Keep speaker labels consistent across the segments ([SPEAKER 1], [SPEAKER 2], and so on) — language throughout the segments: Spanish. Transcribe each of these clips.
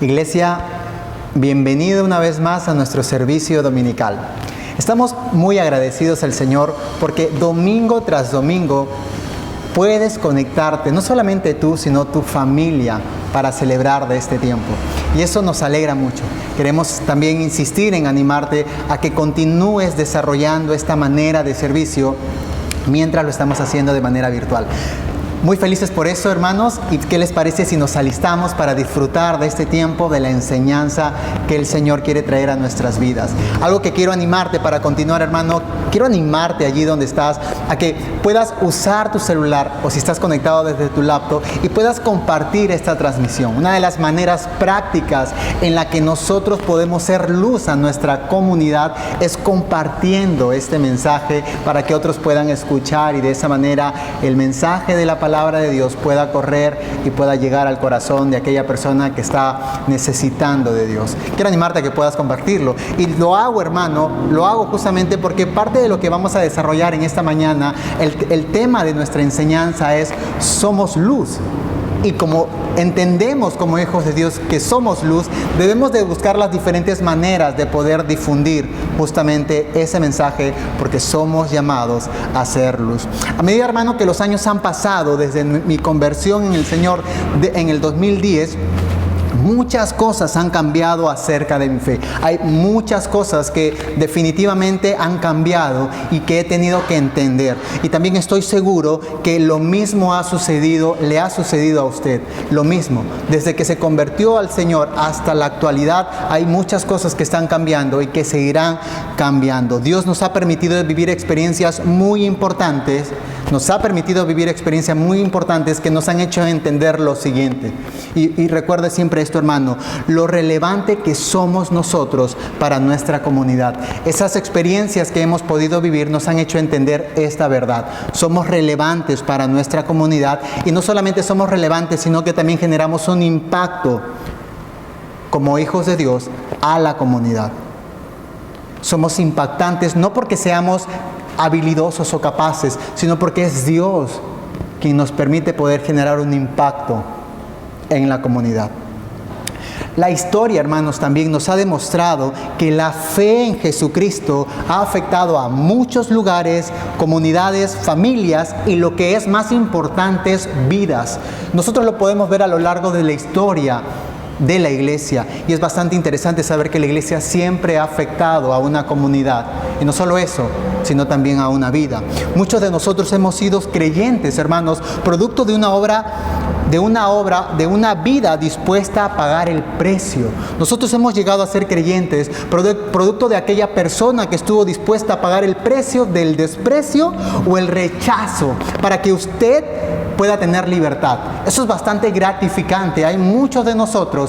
[SPEAKER 1] Iglesia, bienvenida una vez más a nuestro servicio dominical. Estamos muy agradecidos al Señor porque domingo tras domingo puedes conectarte, no solamente tú, sino tu familia, para celebrar de este tiempo. Y eso nos alegra mucho. Queremos también insistir en animarte a que continúes desarrollando esta manera de servicio mientras lo estamos haciendo de manera virtual. Muy felices por eso, hermanos, y ¿qué les parece si nos alistamos para disfrutar de este tiempo, de la enseñanza que el Señor quiere traer a nuestras vidas? Algo que quiero animarte para continuar, hermano, quiero animarte allí donde estás, a que puedas usar tu celular o si estás conectado desde tu laptop y puedas compartir esta transmisión. Una de las maneras prácticas en la que nosotros podemos ser luz a nuestra comunidad es compartiendo este mensaje para que otros puedan escuchar y de esa manera el mensaje de la palabra de Dios pueda correr y pueda llegar al corazón de aquella persona que está necesitando de Dios. Quiero animarte a que puedas compartirlo. Y lo hago, hermano, lo hago justamente porque parte de lo que vamos a desarrollar en esta mañana, el tema de nuestra enseñanza es somos luz. Y como entendemos como hijos de Dios que somos luz, debemos de buscar las diferentes maneras de poder difundir justamente ese mensaje porque somos llamados a ser luz. A medida, hermano, que los años han pasado desde mi conversión en el Señor en el 2010, muchas cosas han cambiado acerca de mi fe. Hay muchas cosas que definitivamente han cambiado y que he tenido que entender. Y también estoy seguro que lo mismo le ha sucedido a usted. Lo mismo. Desde que se convirtió al Señor hasta la actualidad, hay muchas cosas que están cambiando y que seguirán cambiando. Dios nos ha permitido vivir experiencias muy importantes. Nos ha permitido vivir experiencias muy importantes que nos han hecho entender lo siguiente. Y recuerde siempre esto, hermano, lo relevante que somos nosotros para nuestra comunidad. Esas experiencias que hemos podido vivir nos han hecho entender esta verdad. Somos relevantes para nuestra comunidad y no solamente somos relevantes, sino que también generamos un impacto como hijos de Dios a la comunidad. Somos impactantes no porque seamos habilidosos o capaces, sino porque es Dios quien nos permite poder generar un impacto en la comunidad. La historia, hermanos, también nos ha demostrado que la fe en Jesucristo ha afectado a muchos lugares, comunidades, familias y lo que es más importante, vidas. Nosotros lo podemos ver a lo largo de la historia de la iglesia y es bastante interesante saber que la iglesia siempre ha afectado a una comunidad y no solo eso, sino también a una vida. Muchos de nosotros hemos sido creyentes, hermanos, producto de una vida dispuesta a pagar el precio. Nosotros hemos llegado a ser creyentes producto de aquella persona que estuvo dispuesta a pagar el precio del desprecio o el rechazo para que usted pueda tener libertad. Eso es bastante gratificante. Hay muchos de nosotros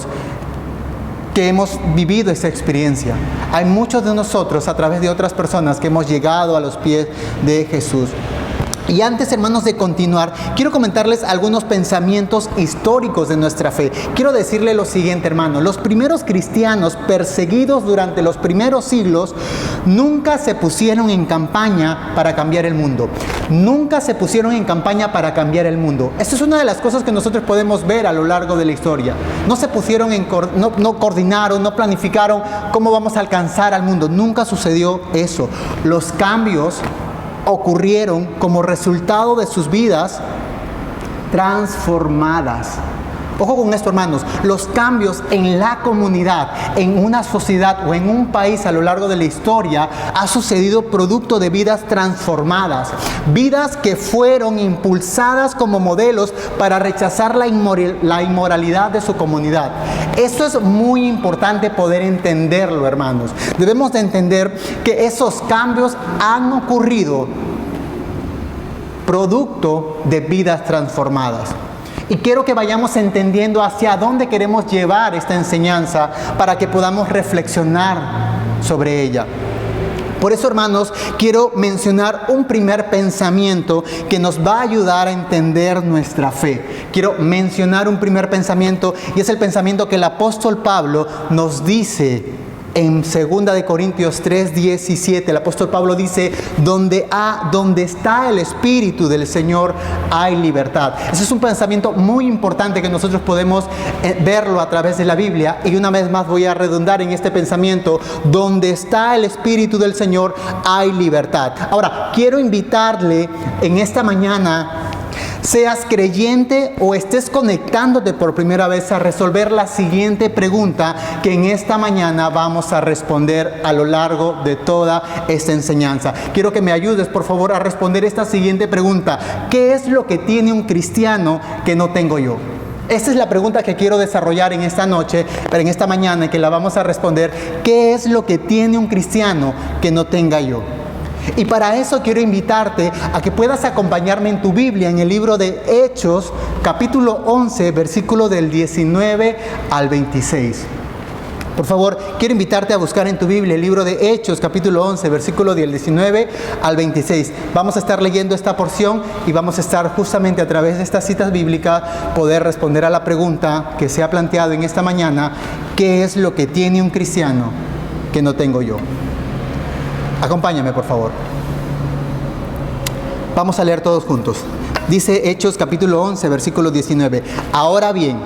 [SPEAKER 1] que hemos vivido esa experiencia. Hay muchos de nosotros a través de otras personas que hemos llegado a los pies de Jesús. Y antes, hermanos, de continuar, quiero comentarles algunos pensamientos históricos de nuestra fe. Quiero decirle lo siguiente, hermano. Los primeros cristianos perseguidos durante los primeros siglos nunca se pusieron en campaña para cambiar el mundo. Nunca se pusieron en campaña para cambiar el mundo. Esta es una de las cosas que nosotros podemos ver a lo largo de la historia. No se pusieron no coordinaron, no planificaron cómo vamos a alcanzar al mundo. Nunca sucedió eso. Los cambios ocurrieron como resultado de sus vidas transformadas. Ojo con esto, hermanos. Los cambios en la comunidad, en una sociedad o en un país a lo largo de la historia ha sucedido producto de vidas transformadas. Vidas que fueron impulsadas como modelos para rechazar la inmoralidad de su comunidad. Esto es muy importante poder entenderlo, hermanos. Debemos de entender que esos cambios han ocurrido producto de vidas transformadas. Y quiero que vayamos entendiendo hacia dónde queremos llevar esta enseñanza para que podamos reflexionar sobre ella. Por eso, hermanos, quiero mencionar un primer pensamiento que nos va a ayudar a entender nuestra fe. Quiero mencionar un primer pensamiento y es el pensamiento que el apóstol Pablo nos dice En 2 de Corintios 3:17, el apóstol Pablo dice, donde está el Espíritu del Señor hay libertad. Ese es un pensamiento muy importante que nosotros podemos verlo a través de la Biblia. Y una vez más voy a redundar en este pensamiento, donde está el Espíritu del Señor hay libertad. Ahora, quiero invitarle en esta mañana, seas creyente o estés conectándote por primera vez, a resolver la siguiente pregunta que en esta mañana vamos a responder a lo largo de toda esta enseñanza. Quiero que me ayudes, por favor, a responder esta siguiente pregunta. ¿Qué es lo que tiene un cristiano que no tengo yo? Esta es la pregunta que quiero desarrollar en esta noche, pero en esta mañana, que la vamos a responder. ¿Qué es lo que tiene un cristiano que no tenga yo? Y para eso quiero invitarte a que puedas acompañarme en tu Biblia, en el libro de Hechos, capítulo 11, versículo del 19 al 26. Por favor, quiero invitarte a buscar en tu Biblia el libro de Hechos, capítulo 11, versículo del 19 al 26. Vamos a estar leyendo esta porción y vamos a estar justamente a través de estas citas bíblicas poder responder a la pregunta que se ha planteado en esta mañana: ¿qué es lo que tiene un cristiano que no tengo yo? Acompáñame, por favor. Vamos a leer todos juntos. Dice Hechos capítulo 11, versículo 19. Ahora bien,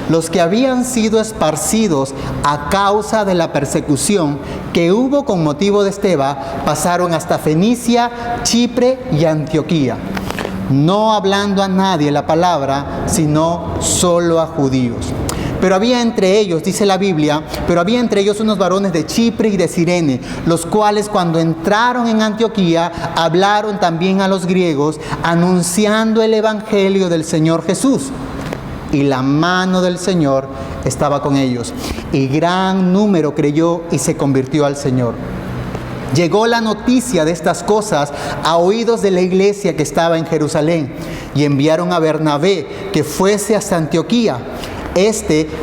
[SPEAKER 1] los que habían sido esparcidos a causa de la persecución que hubo con motivo de Esteban, pasaron hasta Fenicia, Chipre y Antioquía, no hablando a nadie la palabra, sino solo a judíos. Pero había entre ellos, dice la Biblia, unos varones de Chipre y de Cirene, los cuales cuando entraron en Antioquía, hablaron también a los griegos, anunciando el evangelio del Señor Jesús. Y la mano del Señor estaba con ellos, y gran número creyó y se convirtió al Señor. Llegó la noticia de estas cosas a oídos de la iglesia que estaba en Jerusalén, y enviaron a Bernabé que fuese hasta Antioquía.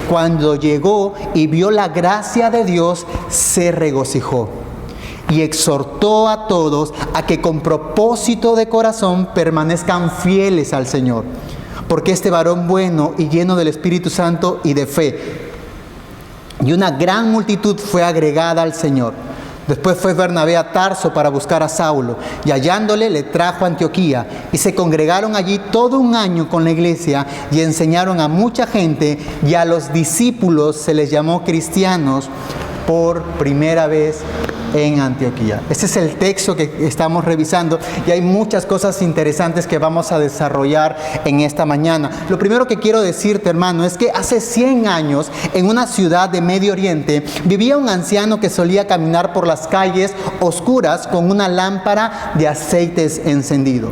[SPEAKER 1] Cuando llegó y vio la gracia de Dios, se regocijó y exhortó a todos a que con propósito de corazón permanezcan fieles al Señor, porque este varón bueno y lleno del Espíritu Santo y de fe, y una gran multitud fue agregada al Señor. Después fue Bernabé a Tarso para buscar a Saulo, y hallándole le trajo a Antioquía, y se congregaron allí todo un año con la iglesia, y enseñaron a mucha gente, y a los discípulos se les llamó cristianos por primera vez en Antioquía. Este es el texto que estamos revisando, y hay muchas cosas interesantes que vamos a desarrollar en esta mañana. Lo primero que quiero decirte, hermano, es que hace 100 años, en una ciudad de Medio Oriente, vivía un anciano que solía caminar por las calles oscuras con una lámpara de aceite encendido.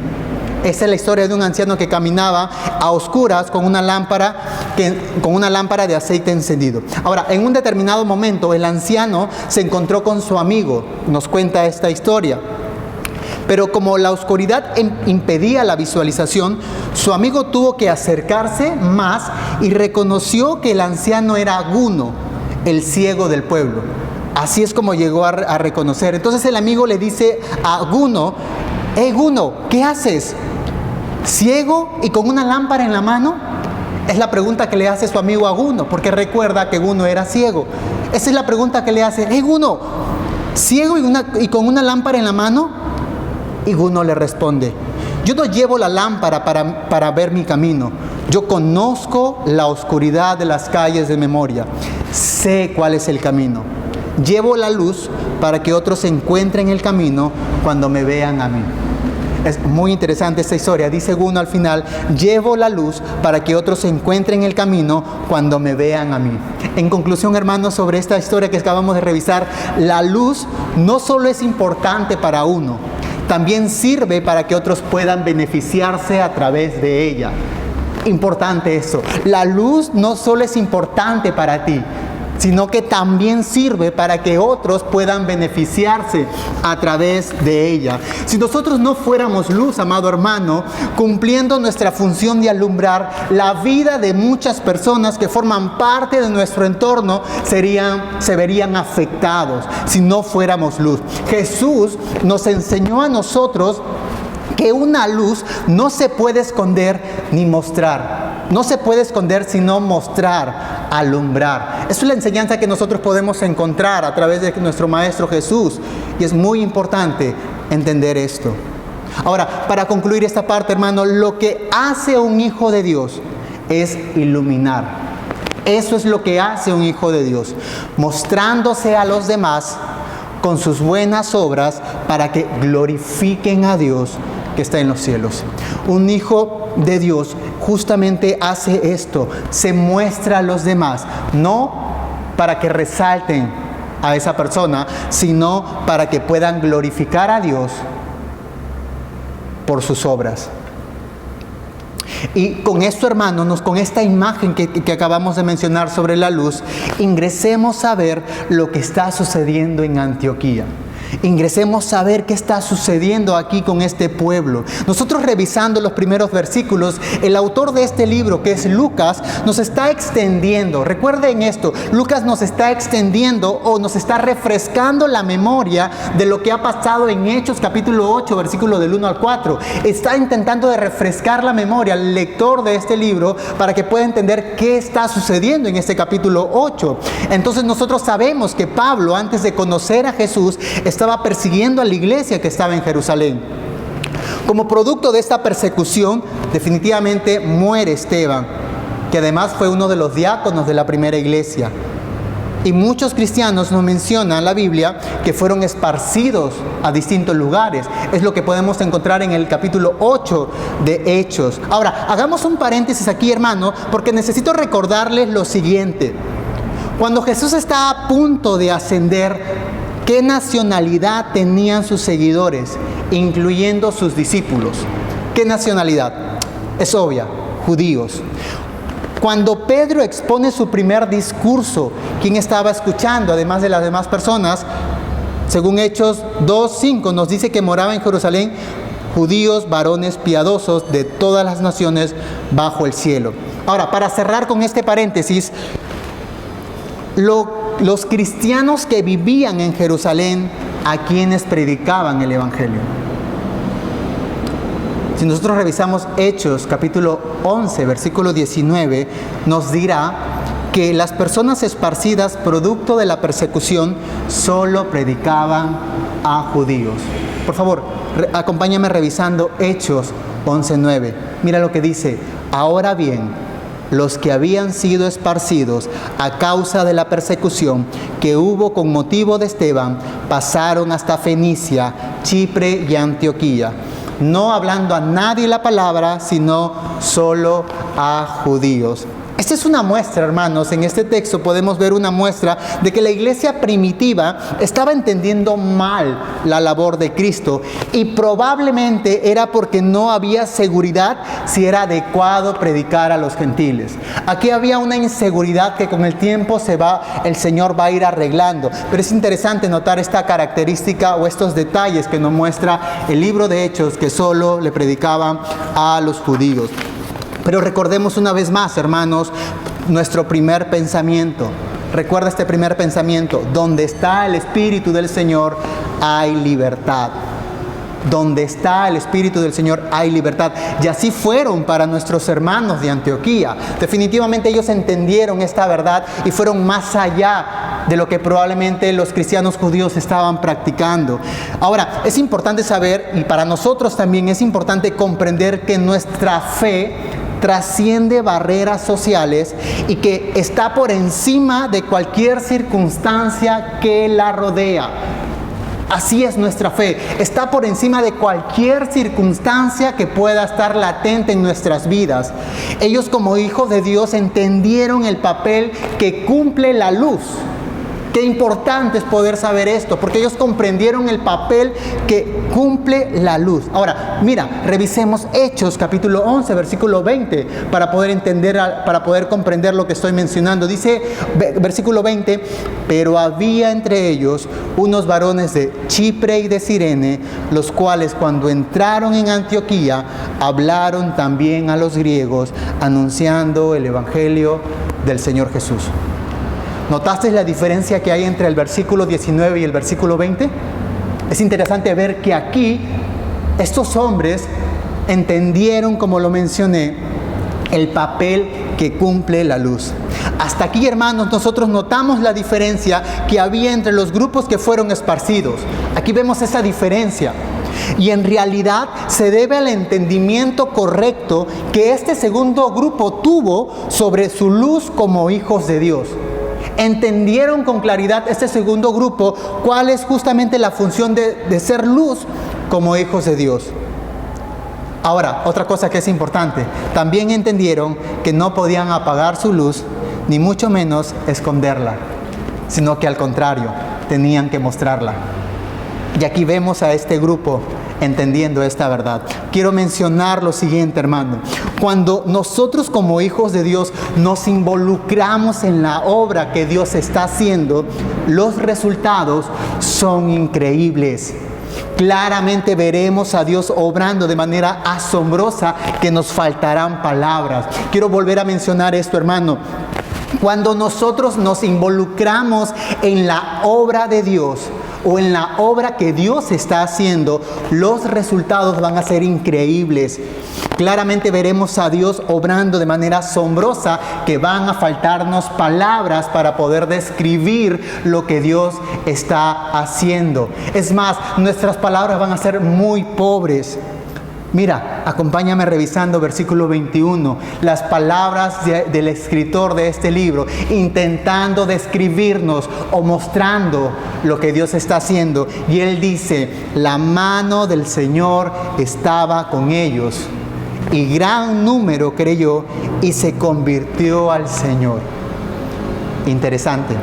[SPEAKER 1] Esa es la historia de un anciano que caminaba a oscuras con una lámpara de aceite encendido. Ahora, en un determinado momento, el anciano se encontró con su amigo. Nos cuenta esta historia. Pero como la oscuridad impedía la visualización, su amigo tuvo que acercarse más y reconoció que el anciano era Aguno, el ciego del pueblo. Así es como llegó a reconocer. Entonces el amigo le dice a Aguno: Aguno, ¿qué haces? ¿Ciego y con una lámpara en la mano? Es la pregunta que le hace su amigo Aguno, porque recuerda que Aguno era ciego. Esa es la pregunta que le hace: Aguno, ¿ciego y con una lámpara en la mano? Y Aguno le responde: yo no llevo la lámpara para ver mi camino. Yo conozco la oscuridad de las calles de memoria. Sé cuál es el camino. Llevo la luz para que otros encuentren el camino cuando me vean a mí. Es muy interesante esta historia. Dice Aguno al final: llevo la luz para que otros encuentren el camino cuando me vean a mí. En conclusión, hermanos, sobre esta historia que acabamos de revisar, la luz no solo es importante para uno, también sirve para que otros puedan beneficiarse a través de ella. Importante eso. La luz no solo es importante para ti, sino que también sirve para que otros puedan beneficiarse a través de ella. Si nosotros no fuéramos luz, amado hermano, cumpliendo nuestra función de alumbrar, la vida de muchas personas que forman parte de nuestro entorno se verían afectados si no fuéramos luz. Jesús nos enseñó a nosotros que una luz no se puede esconder ni mostrar. No se puede esconder sino mostrar alumbrar. Esa es la enseñanza que nosotros podemos encontrar a través de nuestro Maestro Jesús. Y es muy importante entender esto. Ahora, para concluir esta parte, hermano, lo que hace un hijo de Dios es iluminar. Eso es lo que hace un hijo de Dios, mostrándose a los demás con sus buenas obras para que glorifiquen a Dios que está en los cielos. Un hijo de Dios justamente hace esto, se muestra a los demás, no para que resalten a esa persona, sino para que puedan glorificar a Dios por sus obras. Y con esto, hermanos, con esta imagen que acabamos de mencionar sobre la luz, ingresemos a ver lo que está sucediendo en Antioquía. Ingresemos a ver qué está sucediendo aquí con este pueblo. Nosotros, revisando los primeros versículos, el autor de este libro, que es Lucas, nos está extendiendo. Recuerden esto, Lucas nos está extendiendo o nos está refrescando la memoria de lo que ha pasado en Hechos capítulo 8, versículo del 1 al 4. Está intentando de refrescar la memoria al lector de este libro para que pueda entender qué está sucediendo en este capítulo 8. Entonces nosotros sabemos que Pablo, antes de conocer a Jesús, estaba persiguiendo a la iglesia que estaba en Jerusalén. Como producto de esta persecución, definitivamente muere Esteban, que además fue uno de los diáconos de la primera iglesia. Y muchos cristianos nos mencionan la Biblia que fueron esparcidos a distintos lugares. Es lo que podemos encontrar en el capítulo 8 de Hechos. Ahora, hagamos un paréntesis aquí, hermano, porque necesito recordarles lo siguiente. Cuando Jesús está a punto de ascender, ¿qué nacionalidad tenían sus seguidores, incluyendo sus discípulos? ¿Qué nacionalidad? Es obvia, judíos. Cuando Pedro expone su primer discurso, ¿quién estaba escuchando, además de las demás personas? Según Hechos 2:5 nos dice que moraba en Jerusalén judíos, varones piadosos de todas las naciones bajo el cielo. Ahora, para cerrar con este paréntesis, los cristianos que vivían en Jerusalén, ¿a quienes predicaban el Evangelio? Si nosotros revisamos Hechos capítulo 11, versículo 19, nos dirá que las personas esparcidas producto de la persecución solo predicaban a judíos. Por favor, acompáñame revisando Hechos 11:9. Mira lo que dice: ahora bien, los que habían sido esparcidos a causa de la persecución que hubo con motivo de Esteban, pasaron hasta Fenicia, Chipre y Antioquía, no hablando a nadie la palabra, sino solo a judíos. Esta es una muestra, hermanos. En este texto podemos ver una muestra de que la iglesia primitiva estaba entendiendo mal la labor de Cristo, y probablemente era porque no había seguridad si era adecuado predicar a los gentiles. Aquí había una inseguridad que con el tiempo el Señor va a ir arreglando. Pero es interesante notar esta característica o estos detalles que nos muestra el libro de Hechos, que solo le predicaban a los judíos. Pero recordemos una vez más, hermanos, nuestro primer pensamiento. Recuerda este primer pensamiento: donde está el Espíritu del Señor hay libertad. Donde está el Espíritu del Señor hay libertad. Y así fueron para nuestros hermanos de Antioquía. Definitivamente ellos entendieron esta verdad y fueron más allá de lo que probablemente los cristianos judíos estaban practicando. Ahora, es importante saber, y para nosotros también es importante comprender, que nuestra fe trasciende barreras sociales y que está por encima de cualquier circunstancia que la rodea. Así es nuestra fe, está por encima de cualquier circunstancia que pueda estar latente en nuestras vidas. Ellos, como hijos de Dios, entendieron el papel que cumple la luz. Qué importante es poder saber esto, porque ellos comprendieron el papel que cumple la luz. Ahora, mira, revisemos Hechos capítulo 11, versículo 20, para poder entender, para poder comprender lo que estoy mencionando. Dice, versículo 20, pero había entre ellos unos varones de Chipre y de Cirene, los cuales cuando entraron en Antioquía, hablaron también a los griegos, anunciando el Evangelio del Señor Jesús. ¿Notaste la diferencia que hay entre el versículo 19 y el versículo 20? Es interesante ver que aquí estos hombres entendieron, como lo mencioné, el papel que cumple la luz. Hasta aquí, hermanos, nosotros notamos la diferencia que había entre los grupos que fueron esparcidos. Aquí vemos esa diferencia. Y en realidad se debe al entendimiento correcto que este segundo grupo tuvo sobre su luz como hijos de Dios. Entendieron con claridad este segundo grupo cuál es justamente la función de ser luz como hijos de Dios. Ahora, otra cosa que es importante, también entendieron que no podían apagar su luz, ni mucho menos esconderla, sino que al contrario, tenían que mostrarla. Y aquí vemos a este grupo entendiendo esta verdad. Quiero mencionar lo siguiente, hermano. Cuando nosotros como hijos de Dios nos involucramos en la obra que Dios está haciendo, los resultados son increíbles. Claramente veremos a Dios obrando de manera asombrosa que nos faltarán palabras. Quiero volver a mencionar esto, hermano. Cuando nosotros nos involucramos en la obra de Dios o en la obra que Dios está haciendo, los resultados van a ser increíbles. Claramente veremos a Dios obrando de manera asombrosa que van a faltarnos palabras para poder describir lo que Dios está haciendo. Es más, nuestras palabras van a ser muy pobres. Mira, acompáñame revisando versículo 21, las palabras del escritor de este libro, intentando describirnos o mostrando lo que Dios está haciendo. Y él dice, la mano del Señor estaba con ellos, y gran número creyó y se convirtió al Señor. Interesante.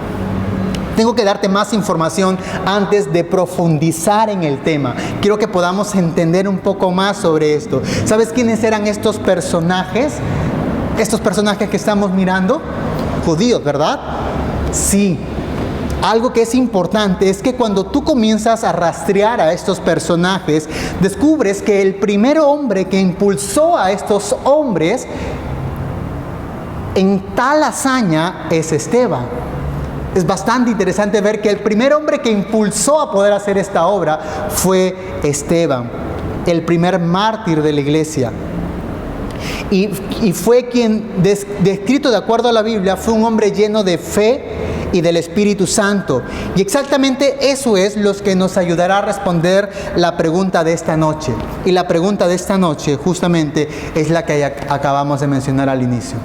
[SPEAKER 1] Tengo que darte más información antes de profundizar en el tema. Quiero que podamos entender un poco más sobre esto. ¿Sabes quiénes eran estos personajes? Estos personajes que estamos mirando. Judíos, ¿verdad? Sí. Algo que es importante es que cuando tú comienzas a rastrear a estos personajes, descubres que el primer hombre que impulsó a estos hombres en tal hazaña es Esteban. Es bastante interesante ver que el primer hombre que impulsó a poder hacer esta obra fue Esteban, el primer mártir de la iglesia. Y fue quien, descrito de acuerdo a la Biblia, fue un hombre lleno de fe y del Espíritu Santo. Y exactamente eso es lo que nos ayudará a responder la pregunta de esta noche. Y la pregunta de esta noche justamente es la que acabamos de mencionar al inicio.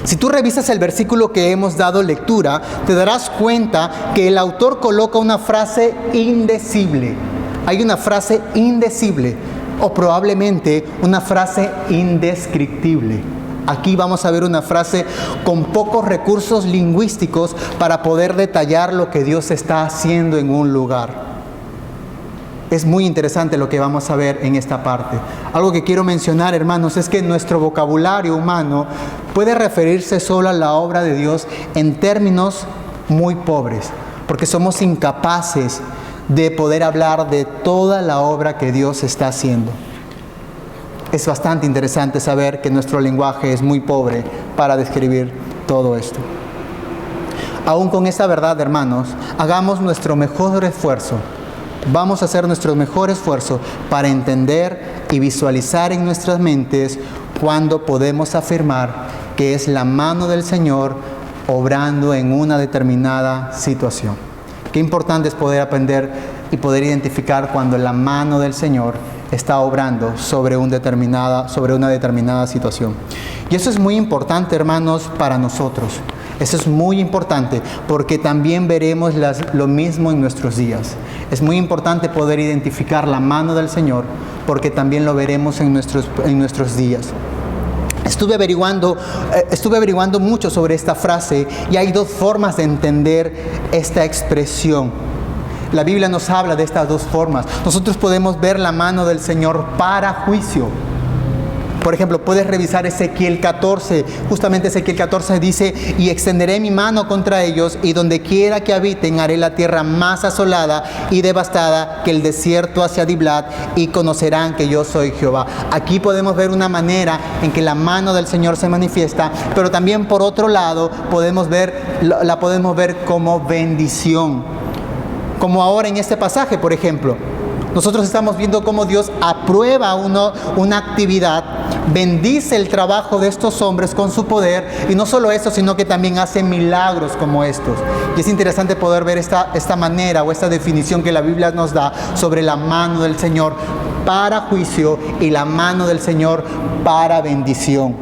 [SPEAKER 1] Si tú revisas el versículo que hemos dado lectura, te darás cuenta que el autor coloca una frase indecible. Hay una frase indecible o probablemente una frase indescriptible. Aquí vamos a ver una frase con pocos recursos lingüísticos para poder detallar lo que Dios está haciendo en un lugar. Es muy interesante lo que vamos a ver en esta parte. Algo que quiero mencionar, hermanos, es que nuestro vocabulario humano puede referirse solo a la obra de Dios en términos muy pobres, porque somos incapaces de poder hablar de toda la obra que Dios está haciendo. Es bastante interesante saber que nuestro lenguaje es muy pobre para describir todo esto. Aún con esa verdad, hermanos, hagamos nuestro mejor esfuerzo. Vamos a hacer nuestro mejor esfuerzo para entender y visualizar en nuestras mentes cuando podemos afirmar que es la mano del Señor obrando en una determinada situación. Qué importante es poder aprender y poder identificar cuando la mano del Señor está obrando sobre una determinada situación. Y eso es muy importante, hermanos, para nosotros. Eso es muy importante porque también veremos lo mismo en nuestros días. Es muy importante poder identificar la mano del Señor porque también lo veremos en nuestros días. Estuve averiguando mucho sobre esta frase y hay dos formas de entender esta expresión. La Biblia nos habla de estas dos formas. Nosotros podemos ver la mano del Señor para juicio. Por ejemplo, puedes revisar Ezequiel 14. Justamente Ezequiel 14 dice, y extenderé mi mano contra ellos, y donde quiera que habiten haré la tierra más asolada y devastada que el desierto hacia Diblat, y conocerán que yo soy Jehová. Aquí podemos ver una manera en que la mano del Señor se manifiesta, pero también por otro lado la podemos ver como bendición. Como ahora en este pasaje, por ejemplo. Nosotros estamos viendo cómo Dios aprueba una actividad bendice el trabajo de estos hombres con su poder, y no solo eso, sino que también hace milagros como estos. Y es interesante poder ver esta manera o esta definición que la Biblia nos da sobre la mano del Señor para juicio y la mano del Señor para bendición.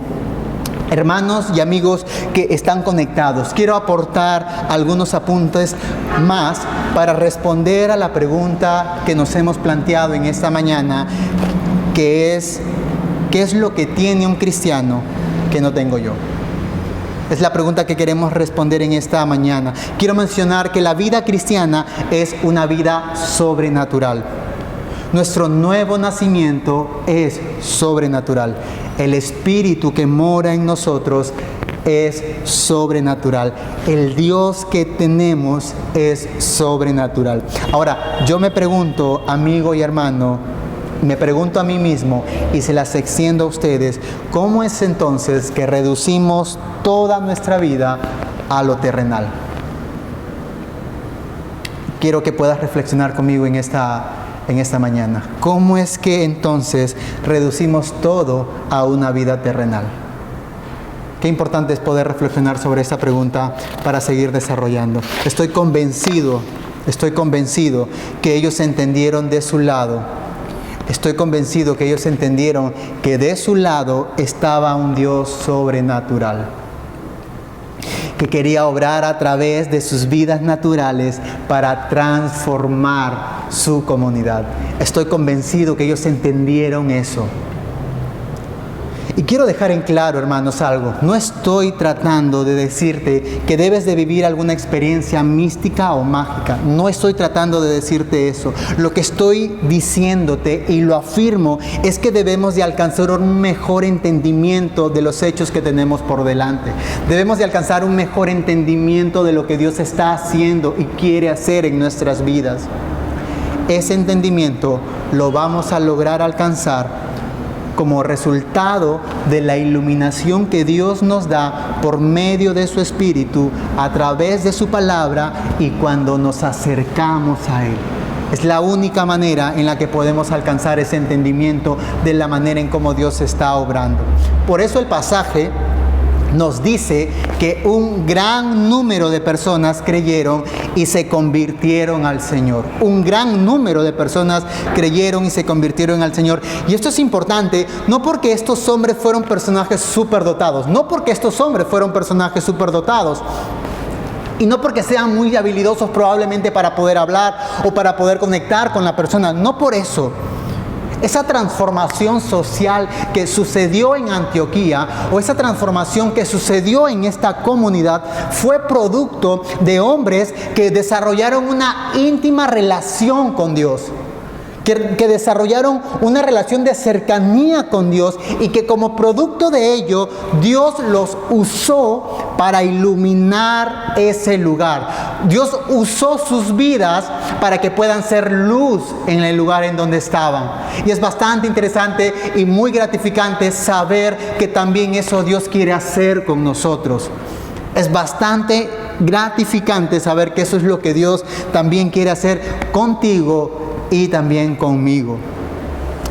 [SPEAKER 1] Hermanos y amigos que están conectados, quiero aportar algunos apuntes más para responder a la pregunta que nos hemos planteado en esta mañana, que es: ¿qué es lo que tiene un cristiano que no tengo yo? Es la pregunta que queremos responder en esta mañana. Quiero mencionar que la vida cristiana es una vida sobrenatural. Nuestro nuevo nacimiento es sobrenatural. El Espíritu que mora en nosotros es sobrenatural. El Dios que tenemos es sobrenatural. Ahora, yo me pregunto, amigo y hermano, me pregunto a mí mismo y se las extiendo a ustedes: ¿cómo es entonces que reducimos toda nuestra vida a lo terrenal? Quiero que puedas reflexionar conmigo en esta mañana. ¿Cómo es que entonces reducimos todo a una vida terrenal? Qué importante es poder reflexionar sobre esta pregunta para seguir desarrollando. Estoy convencido que ellos entendieron de su lado. Estoy convencido que ellos entendieron que de su lado estaba un Dios sobrenatural, que quería obrar a través de sus vidas naturales para transformar su comunidad. Estoy convencido que ellos entendieron eso. Y quiero dejar en claro, hermanos, algo. No estoy tratando de decirte que debes de vivir alguna experiencia mística o mágica. No estoy tratando de decirte eso. Lo que estoy diciéndote, y lo afirmo, es que debemos de alcanzar un mejor entendimiento de los hechos que tenemos por delante. Debemos de alcanzar un mejor entendimiento de lo que Dios está haciendo y quiere hacer en nuestras vidas. Ese entendimiento lo vamos a lograr alcanzar como resultado de la iluminación que Dios nos da por medio de su Espíritu, a través de su palabra y cuando nos acercamos a Él. Es la única manera en la que podemos alcanzar ese entendimiento de la manera en cómo Dios está obrando. Por eso el pasaje nos dice que un gran número de personas creyeron y se convirtieron al Señor. Un gran número de personas creyeron y se convirtieron al Señor. Y esto es importante, no porque estos hombres fueron personajes superdotados, y no porque sean muy habilidosos probablemente para poder hablar o para poder conectar con la persona, no por eso. Esa transformación social que sucedió en Antioquía, o esa transformación que sucedió en esta comunidad, fue producto de hombres que desarrollaron una íntima relación con Dios, que desarrollaron una relación de cercanía con Dios, y que como producto de ello Dios los usó para iluminar ese lugar. Dios usó sus vidas para que puedan ser luz en el lugar en donde estaban. Y es bastante interesante y muy gratificante saber que también eso Dios quiere hacer con nosotros. Es bastante gratificante saber que eso es lo que Dios también quiere hacer contigo y también conmigo.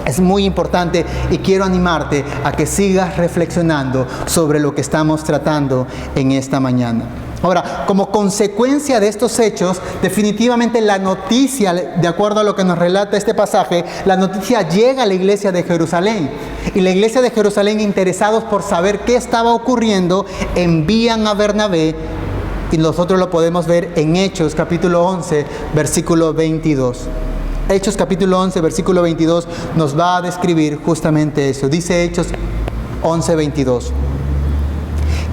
[SPEAKER 1] Es muy importante y quiero animarte a que sigas reflexionando sobre lo que estamos tratando en esta mañana. Ahora, como consecuencia de estos hechos, definitivamente la noticia, de acuerdo a lo que nos relata este pasaje, la noticia llega a la iglesia de Jerusalén. Y la iglesia de Jerusalén, interesados por saber qué estaba ocurriendo, envían a Bernabé, y nosotros lo podemos ver en Hechos capítulo 11, versículo 22. Hechos capítulo 11, versículo 22 nos va a describir justamente eso. Dice Hechos 11, 22.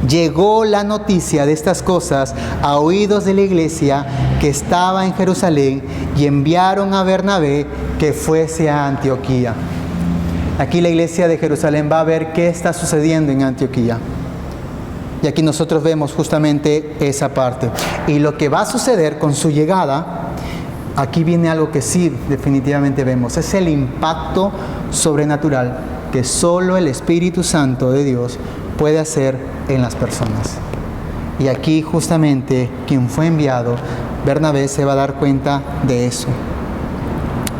[SPEAKER 1] Llegó la noticia de estas cosas a oídos de la iglesia que estaba en Jerusalén, y enviaron a Bernabé que fuese a Antioquía. Aquí la iglesia de Jerusalén va a ver qué está sucediendo en Antioquía. Y aquí nosotros vemos justamente esa parte. Y lo que va a suceder con su llegada, aquí viene algo que sí definitivamente vemos. Es el impacto sobrenatural que solo el Espíritu Santo de Dios puede hacer en las personas. Y aquí justamente quien fue enviado, Bernabé, se va a dar cuenta de eso.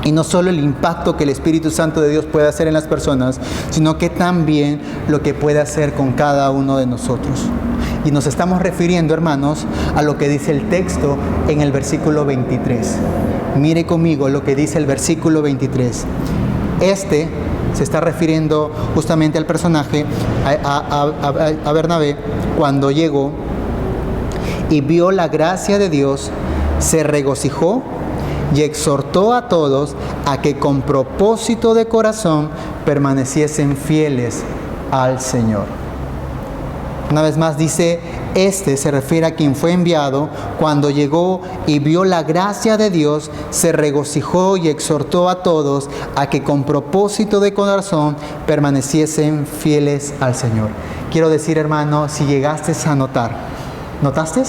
[SPEAKER 1] Y no solo el impacto que el Espíritu Santo de Dios puede hacer en las personas, sino que también lo que puede hacer con cada uno de nosotros. Y nos estamos refiriendo, hermanos, a lo que dice el texto en el versículo 23. Mire conmigo lo que dice el versículo 23. Este se está refiriendo justamente al personaje, a Bernabé, cuando llegó y vio la gracia de Dios, se regocijó y exhortó a todos a que con propósito de corazón permaneciesen fieles al Señor. Una vez más dice, este se refiere a quien fue enviado, cuando llegó y vio la gracia de Dios, se regocijó y exhortó a todos a que con propósito de corazón permaneciesen fieles al Señor. Quiero decir, hermano, si llegaste a notar, ¿notaste?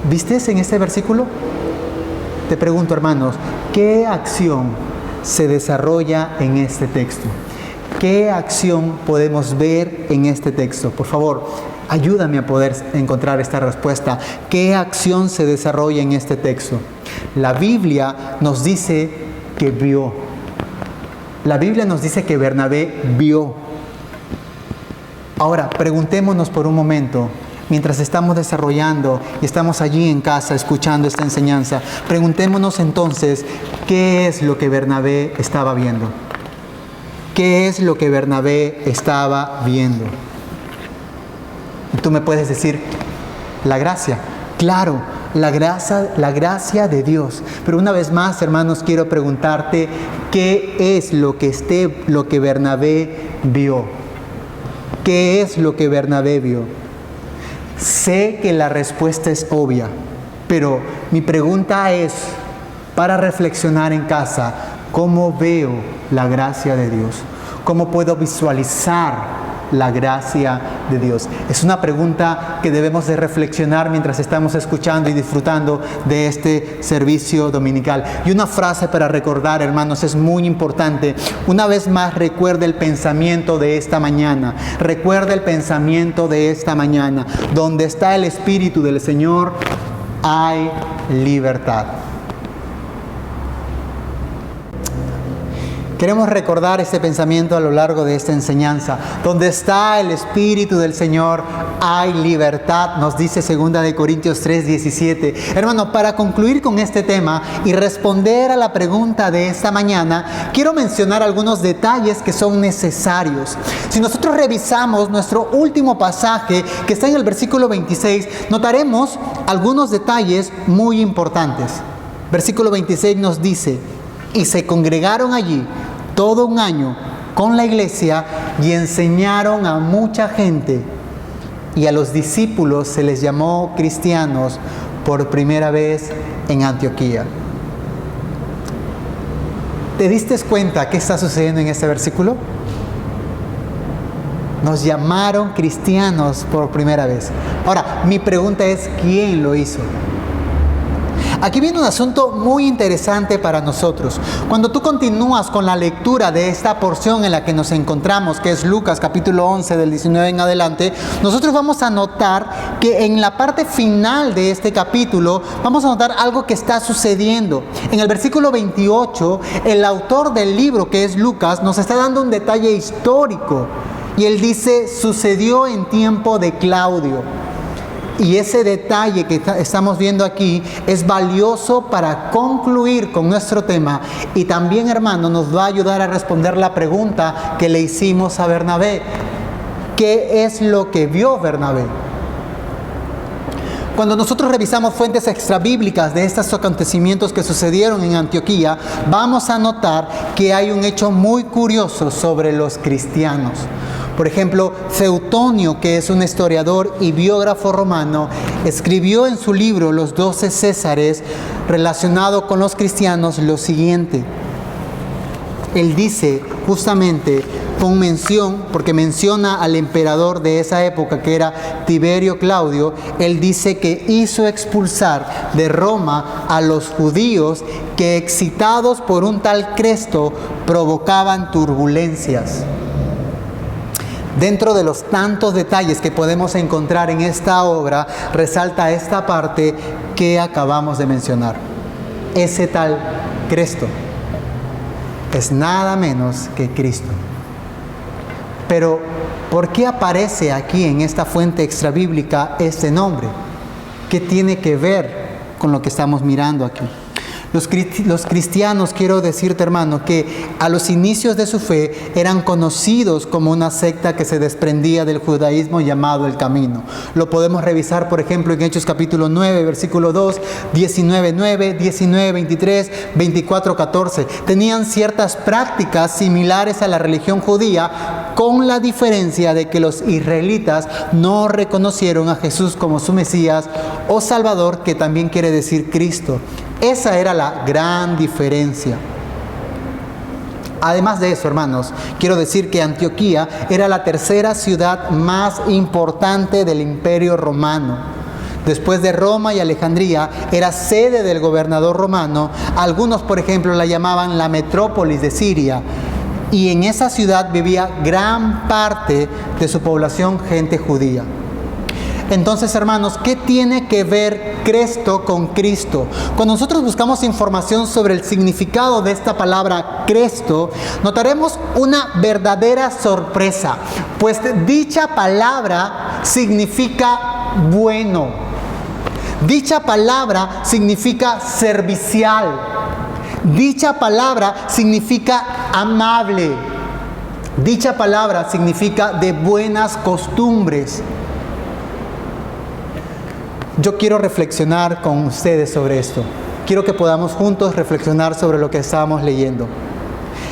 [SPEAKER 1] ¿Viste en este versículo? Te pregunto, hermanos, ¿qué acción se desarrolla en este texto? ¿Qué acción podemos ver en este texto? Por favor, ayúdame a poder encontrar esta respuesta. ¿Qué acción se desarrolla en este texto? La Biblia nos dice que vio. La Biblia nos dice que Bernabé vio. Ahora, preguntémonos por un momento, mientras estamos desarrollando y estamos allí en casa escuchando esta enseñanza, preguntémonos entonces, ¿qué es lo que Bernabé estaba viendo? ¿Qué es lo que Bernabé estaba viendo? Y tú me puedes decir, la gracia. Claro, la gracia de Dios. Pero una vez más, hermanos, quiero preguntarte, ¿qué es lo que Bernabé vio? ¿Qué es lo que Bernabé vio? Sé que la respuesta es obvia, pero mi pregunta es, para reflexionar en casa, ¿cómo veo la gracia de Dios? ¿Cómo puedo visualizar la gracia de Dios? Es una pregunta que debemos de reflexionar mientras estamos escuchando y disfrutando de este servicio dominical. Y una frase para recordar, hermanos, es muy importante. Una vez más, recuerda el pensamiento de esta mañana. Recuerda el pensamiento de esta mañana. Donde está el Espíritu del Señor, hay libertad. Queremos recordar este pensamiento a lo largo de esta enseñanza. Donde está el Espíritu del Señor, hay libertad, nos dice 2 Corintios 3:17. Hermano, para concluir con este tema y responder a la pregunta de esta mañana, quiero mencionar algunos detalles que son necesarios. Si nosotros revisamos nuestro último pasaje, que está en el versículo 26, notaremos algunos detalles muy importantes. Versículo 26 nos dice, y se congregaron allí todo un año con la iglesia y enseñaron a mucha gente, y a los discípulos se les llamó cristianos por primera vez en Antioquía. ¿Te diste cuenta qué está sucediendo en este versículo? Nos llamaron cristianos por primera vez. Ahora, mi pregunta es, ¿quién lo hizo? Aquí viene un asunto muy interesante para nosotros. Cuando tú continúas con la lectura de esta porción en la que nos encontramos, que es Lucas capítulo 11 del 19 en adelante, nosotros vamos a notar que en la parte final de este capítulo vamos a notar algo que está sucediendo. En el versículo 28, el autor del libro, que es Lucas, nos está dando un detalle histórico. Y él dice, sucedió en tiempo de Claudio. Y ese detalle que estamos viendo aquí es valioso para concluir con nuestro tema. Y también, hermano, nos va a ayudar a responder la pregunta que le hicimos a Bernabé. ¿Qué es lo que vio Bernabé? Cuando nosotros revisamos fuentes extrabíblicas de estos acontecimientos que sucedieron en Antioquía, vamos a notar que hay un hecho muy curioso sobre los cristianos. Por ejemplo, Seutonio, que es un historiador y biógrafo romano, escribió en su libro Los 12 Césares, relacionado con los cristianos, lo siguiente. Él dice justamente con mención, porque menciona al emperador de esa época que era Tiberio Claudio, él dice que hizo expulsar de Roma a los judíos que, excitados por un tal Cresto, provocaban turbulencias. Dentro de los tantos detalles que podemos encontrar en esta obra, resalta esta parte que acabamos de mencionar. Ese tal Cresto. es nada menos que Cristo. Pero, ¿por qué aparece aquí en esta fuente extrabíblica este nombre? ¿Qué tiene que ver con lo que estamos mirando aquí? Los cristianos, quiero decirte, hermano, que a los inicios de su fe eran conocidos como una secta que se desprendía del judaísmo llamado el Camino. Lo podemos revisar, por ejemplo, en Hechos capítulo 9, versículo 2, 19, 9, 19, 23, 24, 14. Tenían ciertas prácticas similares a la religión judía, con la diferencia de que los israelitas no reconocieron a Jesús como su Mesías o Salvador, que también quiere decir Cristo. Esa era la gran diferencia. Además de eso, hermanos, quiero decir que Antioquía era la tercera ciudad más importante del Imperio Romano. Después de Roma y Alejandría, era sede del gobernador romano. Algunos, por ejemplo, la llamaban la metrópolis de Siria. Y en esa ciudad vivía gran parte de su población, gente judía. Entonces, hermanos, ¿qué tiene que ver Cristo con Cristo? Cuando nosotros buscamos información sobre el significado de esta palabra Cristo, notaremos una verdadera sorpresa, pues dicha palabra significa bueno. Dicha palabra significa servicial. Dicha palabra significa amable. Dicha palabra significa de buenas costumbres. Yo quiero reflexionar con ustedes sobre esto. Quiero que podamos juntos reflexionar sobre lo que estábamos leyendo.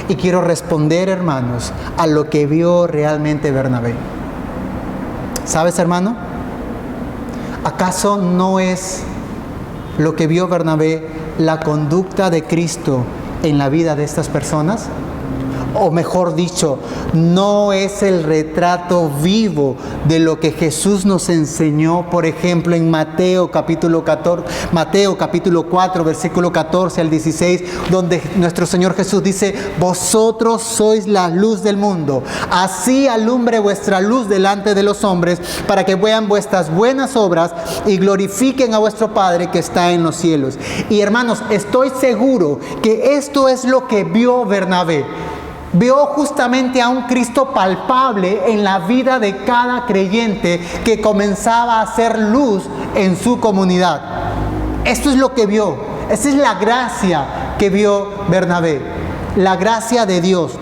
[SPEAKER 1] Y quiero responder, hermanos, a lo que vio realmente Bernabé. ¿Sabes, hermano? ¿Acaso no es lo que vio Bernabé la conducta de Cristo en la vida de estas personas? O mejor dicho, no es el retrato vivo de lo que Jesús nos enseñó, por ejemplo, en Mateo capítulo 4, versículo 14 al 16, donde nuestro Señor Jesús dice: vosotros sois la luz del mundo, así alumbre vuestra luz delante de los hombres, para que vean vuestras buenas obras y glorifiquen a vuestro Padre que está en los cielos. Y hermanos, estoy seguro que esto es lo que vio Bernabé. Vio justamente a un Cristo palpable en la vida de cada creyente que comenzaba a hacer luz en su comunidad. Esto es lo que vio. Esa es la gracia que vio Bernabé. La gracia de Dios.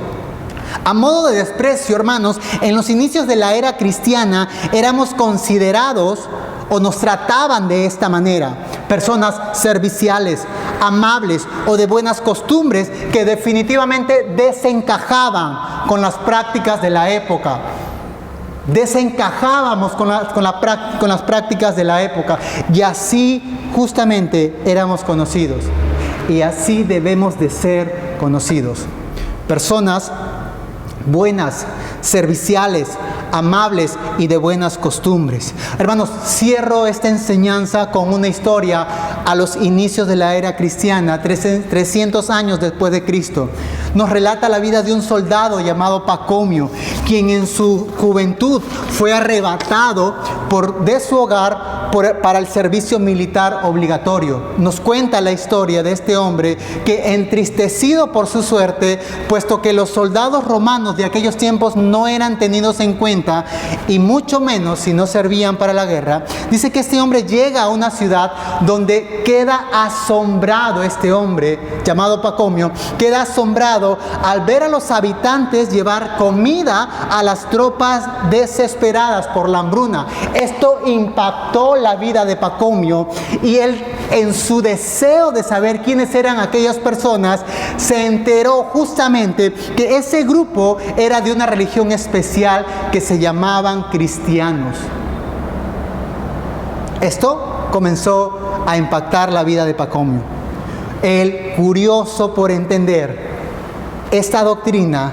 [SPEAKER 1] A modo de desprecio, hermanos, en los inicios de la era cristiana éramos considerados o nos trataban de esta manera: personas serviciales, amables o de buenas costumbres que definitivamente desencajaban con las prácticas de la época. Desencajábamos con las prácticas de la época, y así justamente éramos conocidos, y así debemos de ser conocidos. Personas buenas, serviciales, amables y de buenas costumbres. Hermanos, cierro esta enseñanza con una historia a los inicios de la era cristiana, 300 años después de Cristo. Nos relata la vida de un soldado llamado Pacomio, quien en su juventud fue arrebatado de su hogar para el servicio militar obligatorio. Nos cuenta la historia de este hombre que, entristecido por su suerte, puesto que los soldados romanos de aquellos tiempos no eran tenidos en cuenta, y mucho menos si no servían para la guerra, dice que este hombre llega a una ciudad donde queda asombrado. Este hombre llamado Pacomio queda asombrado al ver a los habitantes llevar comida a las tropas desesperadas por la hambruna. Esto impactó la vida de Pacomio, y él, en su deseo de saber quiénes eran aquellas personas, se enteró justamente que ese grupo era de una religión especial que se llamaban cristianos. Esto comenzó a impactar la vida de Pacomio. Él, curioso por entender esta doctrina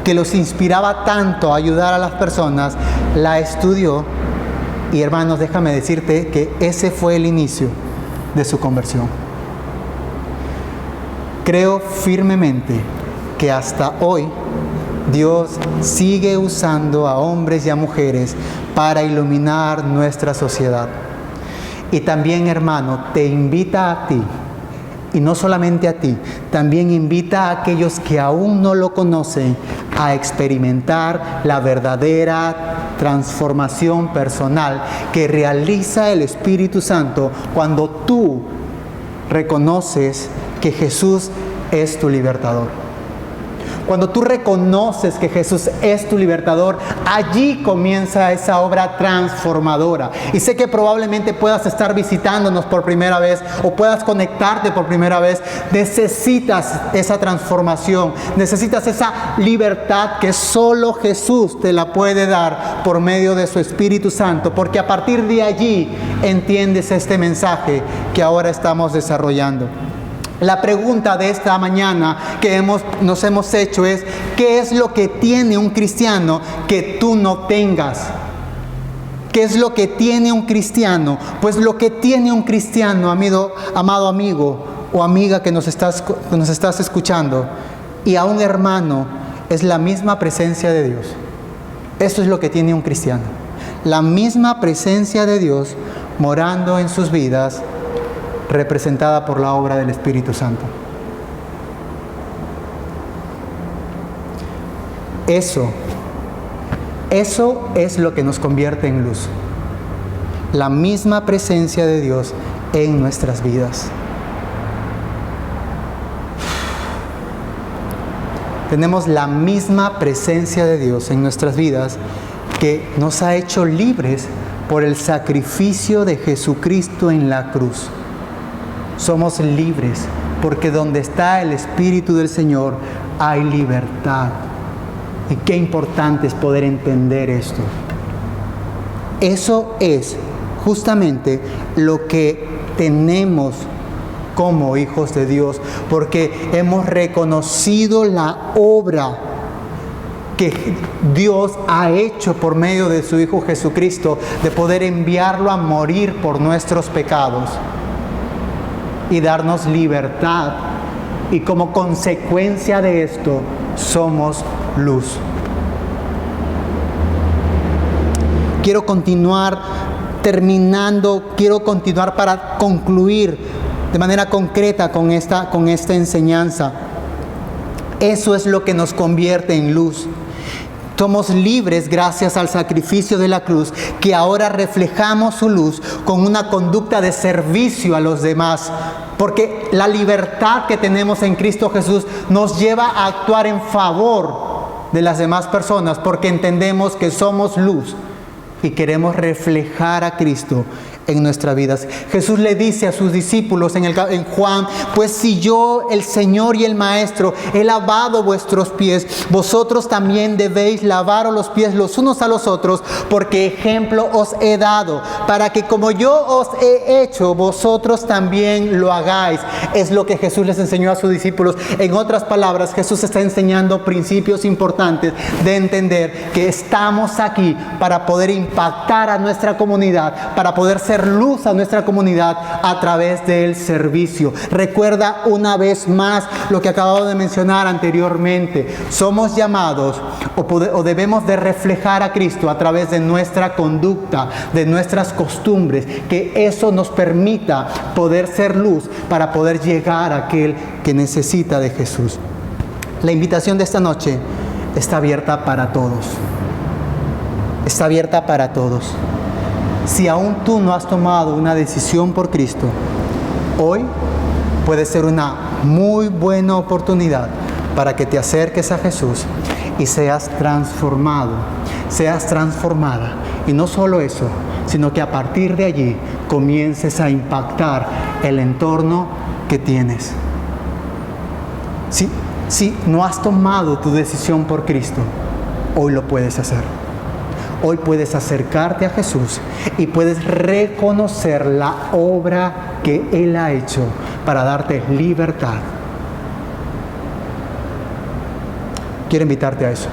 [SPEAKER 1] que los inspiraba tanto a ayudar a las personas, la estudió. Y hermanos, déjame decirte que ese fue el inicio de su conversión. Creo firmemente que hasta hoy Dios sigue usando a hombres y a mujeres para iluminar nuestra sociedad. Y también, hermano, te invita a ti Y no solamente a ti, también invita a aquellos que aún no lo conocen a experimentar la verdadera transformación personal que realiza el Espíritu Santo cuando tú reconoces que Jesús es tu libertador. Cuando tú reconoces que Jesús es tu libertador, allí comienza esa obra transformadora. Y sé que probablemente puedas estar visitándonos por primera vez o puedas conectarte por primera vez. Necesitas esa transformación, necesitas esa libertad que solo Jesús te la puede dar por medio de su Espíritu Santo, porque a partir de allí entiendes este mensaje que ahora estamos desarrollando. La pregunta de esta mañana que nos hemos hecho es: ¿qué es lo que tiene un cristiano que tú no tengas? ¿Qué es lo que tiene un cristiano? Pues lo que tiene un cristiano, amado amigo o amiga que nos estás escuchando, y a un hermano, es la misma presencia de Dios. Eso es lo que tiene un cristiano. La misma presencia de Dios morando en sus vidas, representada por la obra del Espíritu Santo. Eso es lo que nos convierte en luz. La misma presencia de Dios en nuestras vidas. Tenemos la misma presencia de Dios en nuestras vidas que nos ha hecho libres por el sacrificio de Jesucristo en la cruz. Somos libres porque donde está el Espíritu del Señor hay libertad. Y qué importante es poder entender esto. Eso es justamente lo que tenemos como hijos de Dios, porque hemos reconocido la obra que Dios ha hecho por medio de su Hijo Jesucristo, de poder enviarlo a morir por nuestros pecados y darnos libertad, y como consecuencia de esto somos luz. Quiero continuar para concluir de manera concreta con esta enseñanza. Eso es lo que nos convierte en luz. Somos libres gracias al sacrificio de la cruz, que ahora reflejamos su luz con una conducta de servicio a los demás. Porque la libertad que tenemos en Cristo Jesús nos lleva a actuar en favor de las demás personas, porque entendemos que somos luz y queremos reflejar a Cristo en nuestras vidas. Jesús le dice a sus discípulos en Juan: pues si yo, el Señor y el Maestro, he lavado vuestros pies, vosotros también debéis lavaros los pies los unos a los otros, porque ejemplo os he dado, para que como yo os he hecho, vosotros también lo hagáis. Es lo que Jesús les enseñó a sus discípulos. En otras palabras, Jesús está enseñando principios importantes de entender que estamos aquí para poder impactar a nuestra comunidad, para poder ser luz a nuestra comunidad a través del servicio. Recuerda una vez más lo que acabo de mencionar anteriormente. Somos llamados o debemos de reflejar a Cristo a través de nuestra conducta, de nuestras costumbres, que eso nos permita poder ser luz para poder llegar a aquel que necesita de Jesús. La invitación de esta noche está abierta para todos. Está abierta para todos. Si aún tú no has tomado una decisión por Cristo, hoy puede ser una muy buena oportunidad para que te acerques a Jesús y seas transformado, seas transformada. Y no solo eso, sino que a partir de allí comiences a impactar el entorno que tienes. Si no has tomado tu decisión por Cristo, hoy lo puedes hacer. Hoy puedes acercarte a Jesús y puedes reconocer la obra que Él ha hecho para darte libertad. Quiero invitarte a eso.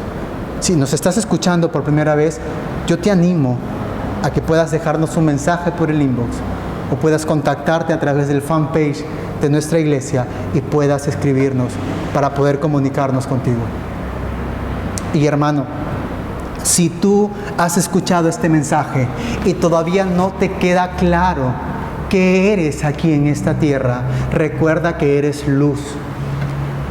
[SPEAKER 1] Si nos estás escuchando por primera vez, yo te animo a que puedas dejarnos un mensaje por el inbox o puedas contactarte a través del fanpage de nuestra iglesia y puedas escribirnos para poder comunicarnos contigo. Y hermano, si tú has escuchado este mensaje y todavía no te queda claro qué eres aquí en esta tierra, recuerda que eres luz.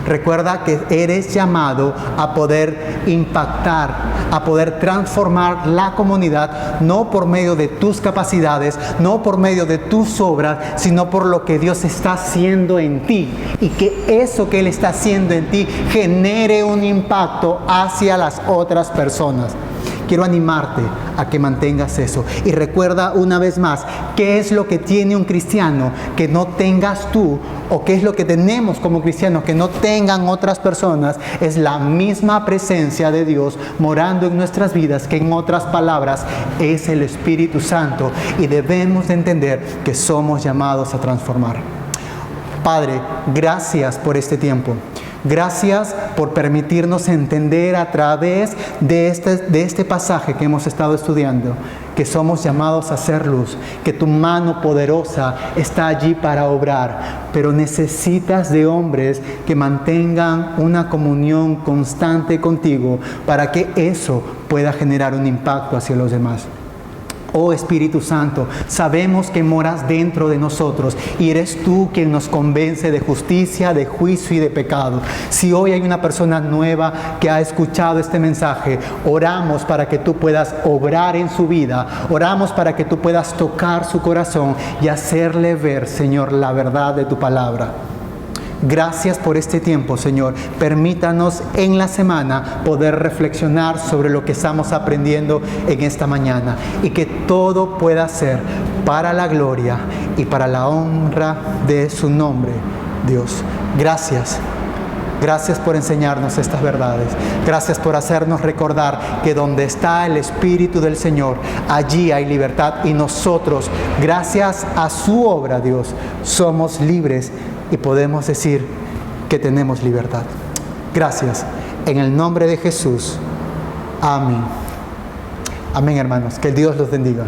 [SPEAKER 1] Recuerda que eres llamado a poder impactar, a poder transformar la comunidad, no por medio de tus capacidades, no por medio de tus obras, sino por lo que Dios está haciendo en ti. Y que eso que Él está haciendo en ti genere un impacto hacia las otras personas. Quiero animarte a que mantengas eso. Y recuerda una vez más, ¿qué es lo que tiene un cristiano que no tengas tú? ¿O qué es lo que tenemos como cristianos que no tengan otras personas? Es la misma presencia de Dios morando en nuestras vidas, que en otras palabras es el Espíritu Santo. Y debemos de entender que somos llamados a transformar. Padre, gracias por este tiempo. Gracias por permitirnos entender a través de este pasaje que hemos estado estudiando, que somos llamados a ser luz, que tu mano poderosa está allí para obrar, pero necesitas de hombres que mantengan una comunión constante contigo para que eso pueda generar un impacto hacia los demás. Oh Espíritu Santo, sabemos que moras dentro de nosotros y eres tú quien nos convence de justicia, de juicio y de pecado. Si hoy hay una persona nueva que ha escuchado este mensaje, oramos para que tú puedas obrar en su vida, oramos para que tú puedas tocar su corazón y hacerle ver, Señor, la verdad de tu palabra. Gracias por este tiempo, Señor. Permítanos en la semana poder reflexionar sobre lo que estamos aprendiendo en esta mañana y que todo pueda ser para la gloria y para la honra de su nombre, Dios. Gracias. Gracias por enseñarnos estas verdades. Gracias por hacernos recordar que donde está el Espíritu del Señor, allí hay libertad. Y nosotros, gracias a su obra, Dios, somos libres y podemos decir que tenemos libertad. Gracias. En el nombre de Jesús. Amén. Amén, hermanos. Que Dios los bendiga.